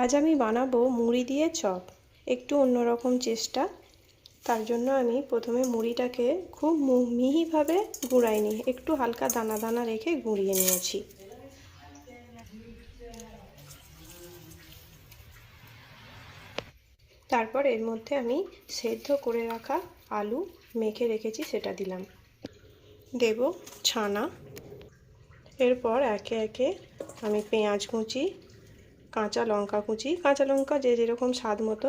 আজ আমি বানাবো মুড়ি দিয়ে চপ। একটু অন্যরকম চেষ্টা। তার জন্য আমি প্রথমে মুড়িটাকে খুব মিহিভাবে গুঁড়াইনি, একটু হালকা দানা দানা রেখে গুঁড়িয়ে নিয়েছি। তারপর এর মধ্যে আমি সেদ্ধ করে রাখা আলু মেখে রেখেছি, সেটা দিলাম। দেব ছানা। এরপর একে একে আমি পেঁয়াজ কুচি, কাঁচা লঙ্কা কুচি, কাঁচা লঙ্কা যে যেরকম স্বাদ মতো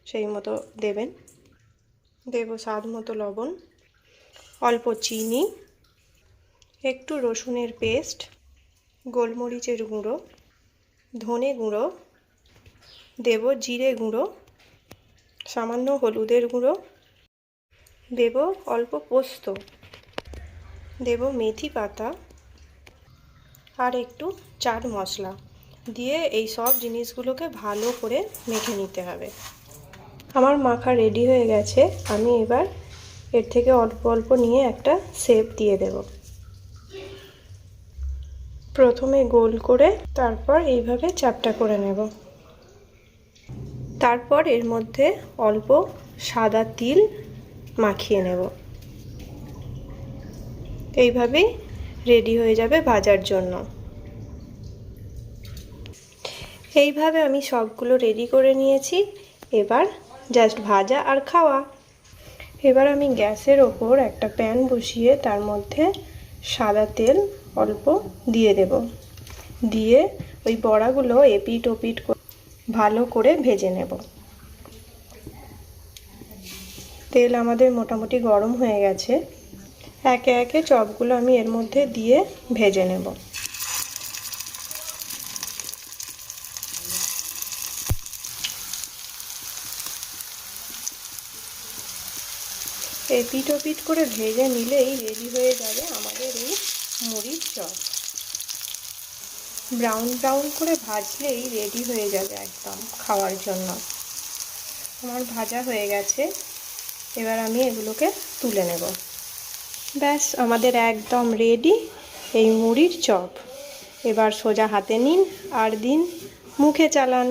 সেই মতো দেবেন। দেব স্বাদ মতো লবণ, অল্প চিনি, একটু রসুনের পেস্ট, গোলমরিচের গুঁড়ো, ধনে গুঁড়ো, দেব জিরে গুঁড়ো, সামান্য হলুদের গুঁড়ো, দেব অল্প পোস্ত, দেব মেথি পাতা আর একটু চাট মশলা দিয়ে এই সব জিনিসগুলোকে ভালো করে মেখে নিতে হবে। আমার মাখা রেডি হয়ে গেছে। আমি এবার এর থেকে অল্প অল্প নিয়ে একটা শেপ দিয়ে দেব। প্রথমে গোল করে তারপর এইভাবে চ্যাপ্টা করে নেব। তারপর এর মধ্যে অল্প সাদা তিল মাখিয়ে নেব। এইভাবেই রেডি হয়ে যাবে ভাজার জন্য। এইভাবে আমি সবগুলো রেডি করে নিয়েছি। এবার জাস্ট ভাজা আর খাওয়া। এবার আমি গ্যাসের ওপর একটা প্যান বসিয়ে তার মধ্যে সাদা তেল অল্প দিয়ে দেব। দিয়ে ওই বড়াগুলো এপিট ওপিট ভালো করে ভেজে নেব। তেল আমাদের মোটামুটি গরম হয়ে গেছে। একে একে চপগুলো আমি এর মধ্যে দিয়ে ভেজে নেব। এপিট ওপিট করে ভেজে নিলেই রেডি হয়ে যাবে আমাদের এই মুড়ির চপ। ব্রাউন ব্রাউন করে ভাজলেই রেডি হয়ে যাবে একদম খাওয়ার জন্য। আমার ভাজা হয়ে গেছে। এবার আমি এগুলোকে তুলে নেব। ব্যাস আমাদের একদম রেডি এই মুড়ির চপ। এবার সোজা হাতে নিন আর দিন মুখে চালান।